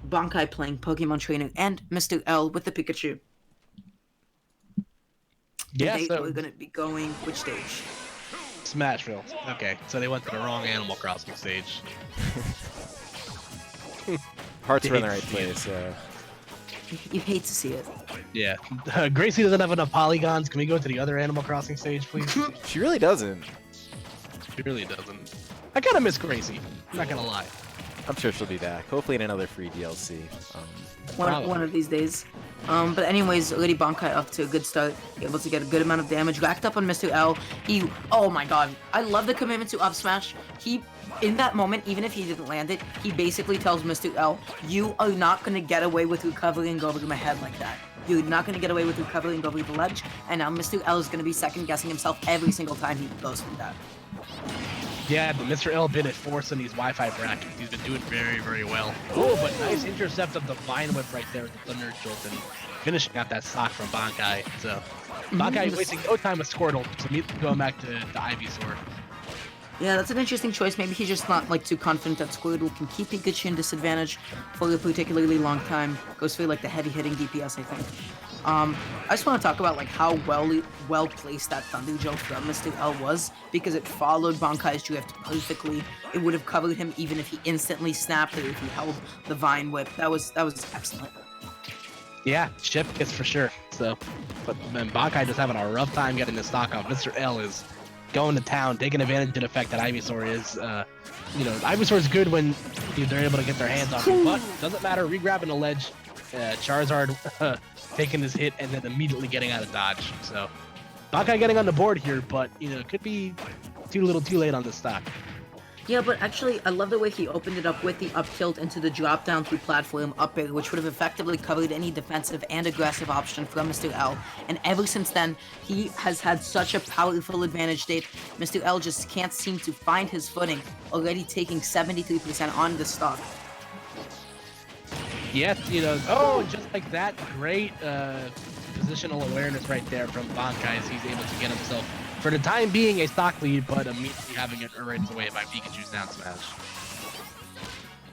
Bankai playing Pokemon Trainer and Mr.L with the Pikachu. Yeah, They so are going to be going which stage? Smashville. Okay, so they went to the wrong Animal Crossing stage. Hearts are in the right place. You hate to see it. Yeah. Gracie doesn't have enough polygons. Can we go to the other Animal Crossing stage, please? She really doesn't. She really doesn't. I kind of miss Gracie. I'm not gonna lie. I'm sure she'll be back. Hopefully in another free DLC. One of these days. But anyways, Lady Bankai off to a good start, able to get a good amount of damage, racked up on Mr.L. Oh my god, I love the commitment to up smash. In that moment, even if he didn't land it, he basically tells Mr.L, you are not going to get away with recovering over my head like that. You're not going to get away with recovering over the ledge, and now Mr.L is going to be second-guessing himself every single time he goes through that. Yeah, but Mr.L been at force in these Wi-Fi brackets. He's been doing very, very well. Oh, but nice intercept of the Vine Whip right there with the Thunder Jolt and finishing out that stock from Bankai. So, Bankai wasting no time with Squirtle, so immediately going back to the Ivysaur. Yeah, that's an interesting choice. Maybe he's just not like too confident that Squirtle can keep Pikachu in disadvantage for a particularly long time. Goes for like the heavy-hitting DPS, I think. I just want to talk about like how well placed that Thunder Jolt from Mr.L was, because it followed Bankai's drift perfectly. It would have covered him even if he instantly snapped or if he held the Vine Whip. That was excellent. Yeah, chip is for sure. So, but man, Bankai just having a rough time getting the stock off. Mr.L is going to town, taking advantage of the fact that Ivysaur is, Ivysaur is good when they're able to get their hands on him, but doesn't matter. Regrabbing the ledge, Charizard taking his hit and then immediately getting out of dodge. So, Bankai getting on the board here, but could be too little, too late on this stock. Yeah, but actually, I love the way he opened it up with the up tilt into the drop down through platform up air, which would have effectively covered any defensive and aggressive option from Mr.L. And ever since then, he has had such a powerful advantage state. Mr.L just can't seem to find his footing, already taking 73% on the stock. Yeah, just like that, great positional awareness right there from Bankai as he's able to get himself, for the time being, a stock lead, but immediately having it erased away by Pikachu's down smash.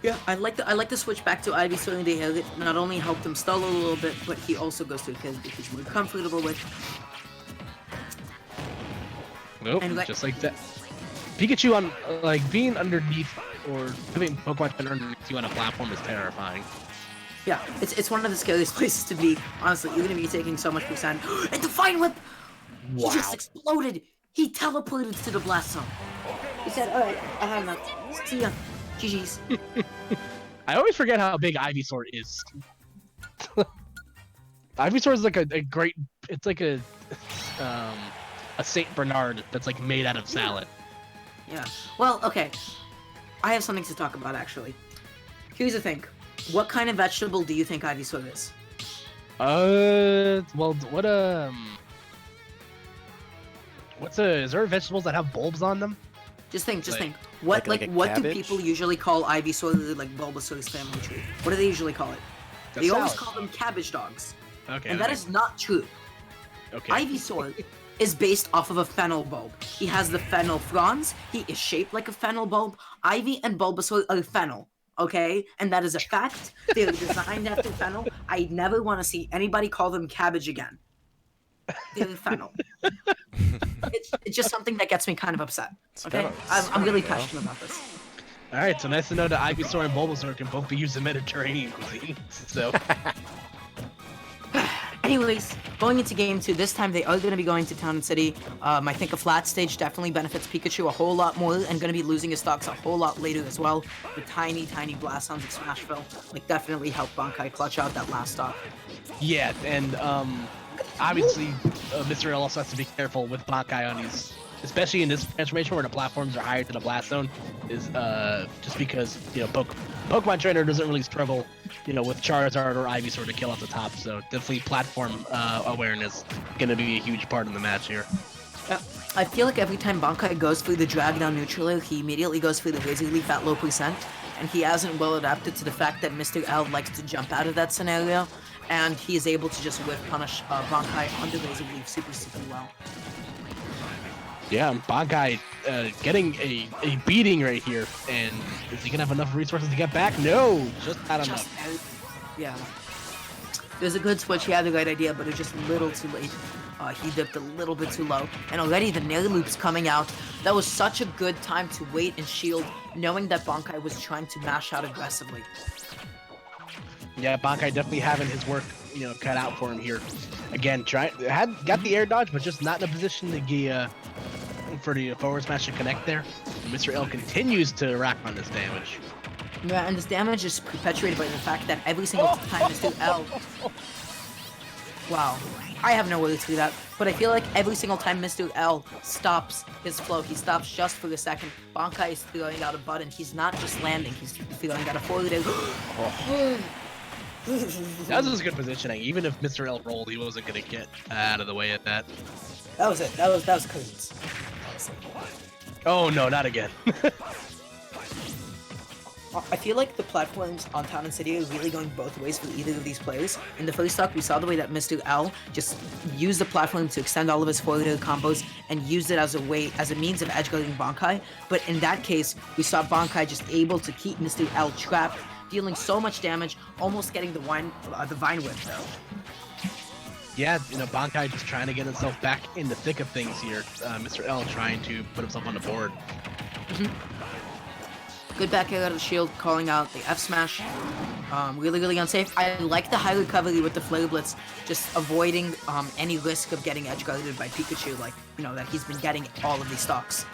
Yeah, I like the switch back to Ivysaur. They not only helped him stall a little bit, but he also goes to a kill because he's more comfortable with. Nope, just like that. Pikachu on being underneath or having Pokemon underneath you on a platform is terrifying. Yeah, it's one of the scariest places to be. Honestly, you're gonna be taking so much percent. And the Vine Whip! Wow. He just exploded! He teleported to the blast zone. He said, alright, I have enough. See ya. GG's. I always forget how big Ivysaur is. Ivysaur is like a great, it's like a Saint Bernard that's like made out of salad. Yeah. Well, okay. I have something to talk about actually. Here's the thing. What kind of vegetable do you think Ivysaur is? Is there vegetables that have bulbs on them? Just think. What do people usually call Ivysaur, like Bulbasaur's family tree? What do they usually call it? They always call them cabbage dogs. Okay. And that is not true. Okay. Ivysaur is based off of a fennel bulb. He has the fennel fronds. He is shaped like a fennel bulb. Ivy and Bulbasaur are fennel. Okay? And that is a fact. They're designed after fennel. I never want to see anybody call them cabbage again. They're fennel. It's just something that gets me kind of upset. Okay? I'm really passionate about this. Alright, so nice to know that Ivysaur and Bulbasaur can both be used in Mediterranean cuisine. So. Anyways, going into game 2, this time they are going to be going to Town and City. I think a flat stage definitely benefits Pikachu a whole lot more, and going to be losing his stocks a whole lot later as well. The tiny blast sounds at Smashville definitely help Bankai clutch out that last stock. Yeah, and obviously Mr.L also has to be careful with Bankai on these, especially in this transformation where the platforms are higher to the blast zone, is just because Pokemon Trainer doesn't really struggle with Charizard or Ivysaur to kill at the top, so definitely platform awareness going to be a huge part of the match here. Yeah, I feel like every time Bankai goes through the drag down neutral air, he immediately goes through the Razor Leaf at low percent, and he hasn't well adapted to the fact that Mr.L likes to jump out of that scenario, and he is able to just whiff punish Bankai on the Razor Leaf super well. Yeah, Bankai getting a beating right here, and is he gonna have enough resources to get back? No, just not enough. Yeah. It was a good switch. He had the right idea, but it was just a little too late. He dipped a little bit too low, and already the nair loop's coming out. That was such a good time to wait and shield, knowing that Bankai was trying to mash out aggressively. Yeah, Bankai definitely having his work, cut out for him here. Again, got the air dodge, but just not in a position to get for the forward smash to connect there. And Mr. L continues to rack on this damage. Yeah, and this damage is perpetuated by the fact that every single time Mr.L. Wow. I have no way to do that, but I feel like every single time Mr.L stops his flow, he stops just for a second. Bankai is throwing out a button. He's not just landing, he's throwing out a forward. That was good positioning. Even if Mr. L rolled, he wasn't going to get out of the way at that. That was it. That was curtains. Oh no, not again. I feel like the platforms on Town and City are really going both ways for either of these players. In the first stock, we saw the way that Mr.L just used the platform to extend all of his forward air combos and used it as a means of edge guarding Bankai. But in that case, we saw Bankai just able to keep Mr.L trapped, dealing so much damage, almost getting the Vine Whip though. Yeah, Bankai just trying to get himself back in the thick of things here. Mr. L trying to put himself on the board. Good back air out of the shield, calling out the F smash. Really, really unsafe. I like the high recovery with the Flare Blitz, just avoiding any risk of getting edge guarded by Pikachu, like, that he's been getting all of these stocks.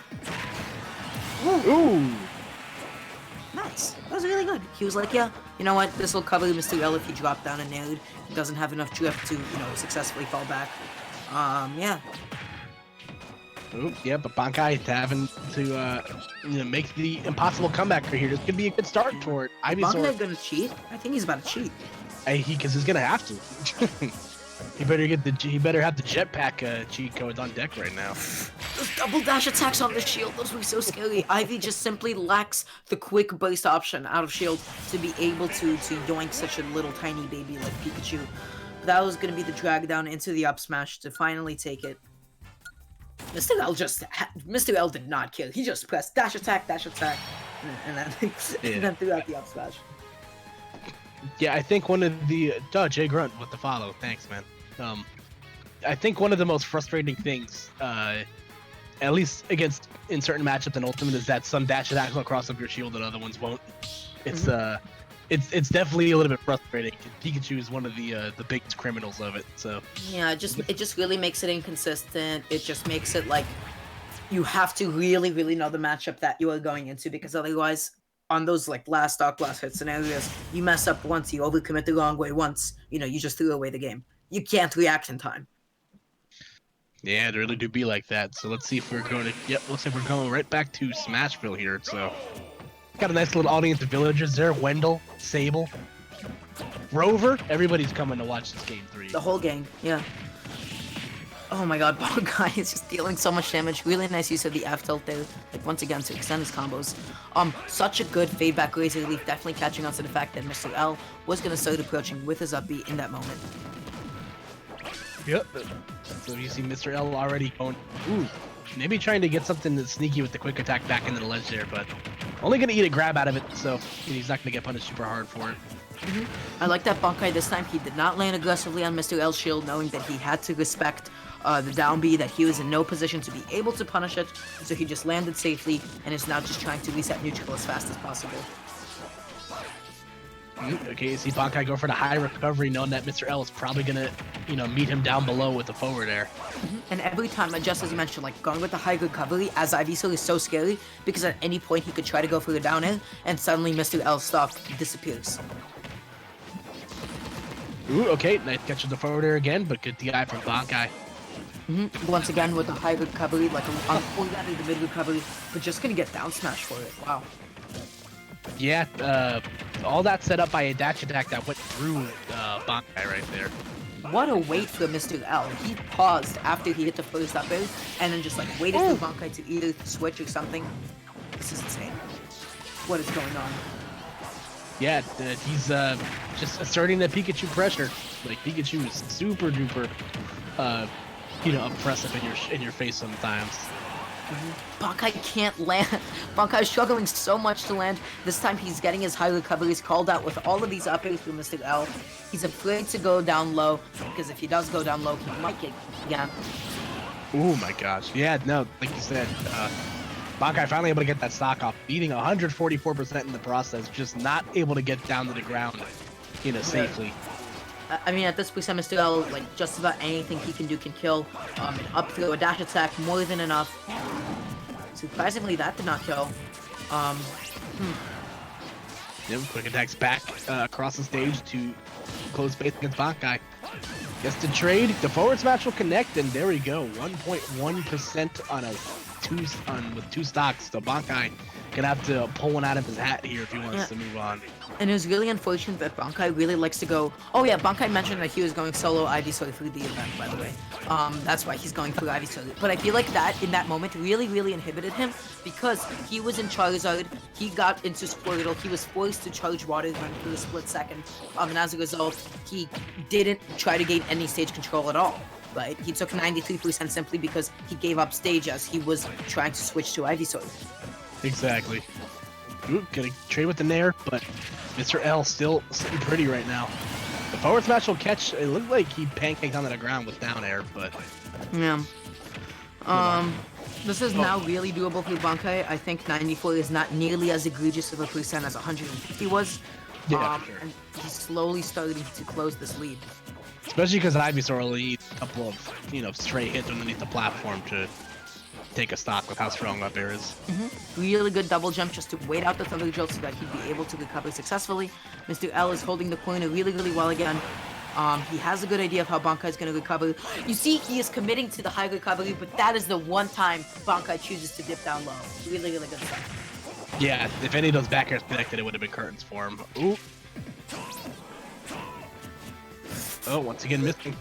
Ooh! Nice. That was really good. He was like, yeah, you know what, this will cover Mr. L if he dropped down and nailed. He doesn't have enough drift to, successfully fall back. Yeah. Ooh, yeah, but Bankai having to make the impossible comeback right here. This could be a good start toward Ivysaur. Bankai gonna cheat? I think he's about to cheat. Because he's gonna have to. He better have the jetpack cheat codes on deck right now. Those double dash attacks on the shield, those were so scary. Ivy just simply lacks the quick burst option out of shield to be able to yoink such a little tiny baby like Pikachu. That was gonna be the drag down into the up smash to finally take it. Mr. L did not kill. He just pressed dash attack, and then threw out the up smash. Yeah, I think one of the Jay Grunt with the follow. Thanks, man. I think one of the most frustrating things, at least in certain matchups in Ultimate, is that some dash attacks will cross up your shield and other ones won't. It's definitely a little bit frustrating. Pikachu is one of the biggest criminals of it. So yeah, it just really makes it inconsistent. It just makes it like you have to really, really know the matchup that you are going into, because otherwise, on those like last stock, last hit scenarios, you mess up once, you overcommit the wrong way once, you just threw away the game. You can't react in time. Yeah, it really do be like that. So let's see if we're going to. Yep, looks like we're going right back to Smashville here. So. Got a nice little audience of villagers there. Wendell, Sable, Rover. Everybody's coming to watch this game 3. The whole gang, yeah. Oh my god, Bankai is just dealing so much damage. Really nice use of the F tilt there, like once again to extend his combos. Such a good fade back Razor Leaf, definitely catching on to the fact that Mr. L was gonna start approaching with his up B in that moment. Yep. So you see Mr. L already going. Ooh, maybe trying to get something that's sneaky with the quick attack back into the ledge there, but only gonna eat a grab out of it, so he's not gonna get punished super hard for it. I like that Bankai this time. He did not land aggressively on Mr. L's shield, knowing that he had to respect the down B, that he was in no position to be able to punish it, so he just landed safely and is now just trying to reset neutral as fast as possible. Okay, you see Bankai go for the high recovery, knowing that Mr. L is probably gonna, meet him down below with the forward air. And every time, just as you mentioned, like going with the high recovery as Ivysaur is so scary, because at any point he could try to go for the down air, and suddenly Mr. L's stock disappears. Ooh, okay, nice catch of the forward air again, but good DI from Bankai. Once again with the high recovery, like unfortunately the mid recovery, but just gonna get down smash for it. Wow. Yeah, all that set up by a dash attack that went through Bankai right there. What a wait for Mr. L. He paused after he hit the first up air, and then just like waited for Bankai to either switch or something. This is insane. What is going on? Yeah, he's just asserting that Pikachu pressure. Like Pikachu is super duper, oppressive in your face sometimes. Bankai can't land. Bankai is struggling so much to land. This time he's getting his high recoveries called out with all of these up airs through Mr.L. He's afraid to go down low, because if he does go down low, he might get again. Oh my gosh. Yeah, no, like you said, Bankai finally able to get that stock off, beating 144% in the process, just not able to get down to the ground, safely. I mean, at this percent, Mr.L, like, just about anything he can do can kill. An up throw, a dash attack, more than enough. Surprisingly, that did not kill. Quick attacks back across the stage to close space against Bankai. Gets to trade. The forward smash will connect, and there we go. 1.1% on with two stocks. So Bankai gonna have to pull one out of his hat here if he wants to move on. And it was really unfortunate that Bankai really likes to go. Oh yeah, Bankai mentioned that he was going solo Ivysaur through the event, by the way. That's why he's going through Ivysaur. But I feel like that in that moment really inhibited him, because he was in Charizard, he got into Squirtle, he was forced to charge Water Gun for a split second, and as a result, he didn't try to gain any stage control at all. Right? He took 93% simply because he gave up stage as he was trying to switch to Ivysaur. Exactly. Ooh, gonna trade with the Nair, but Mr.L still sitting pretty right now. The forward smash will catch. It looked like he pancaked onto the ground with down air, but yeah. This is now really doable for Bankai. I think 94 is not nearly as egregious of a percent as 150 was. Yeah, sure. And he's slowly starting to close this lead. Especially because Ivysaur will need a couple of straight hits underneath the platform to take a stock with how strong up air is. Really good double jump just to wait out the Thunder Jolt so that he'd be able to recover successfully. Mr.L is holding the corner really well again. He has a good idea of how Bankai is going to recover. You see, he is committing to the high recovery, but that is the one time Bankai chooses to dip down low. Really good stuff. Yeah, if any of those back airs connected, it would have been curtains for him. Ooh. Oh, once again missing.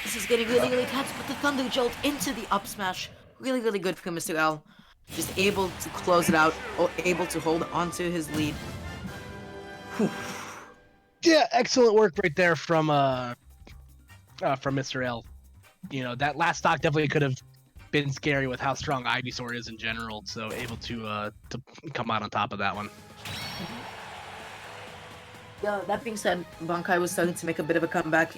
This is getting really tense, but the Thunder Jolt into the up smash. Really good for Mr.L. Just able to close it out, or able to hold onto his lead. Whew. Yeah, excellent work right there from Mr.L. That last stock definitely could have been scary with how strong Ivysaur is in general, so able to come out on top of that one. Yeah, that being said, Bankai was starting to make a bit of a comeback.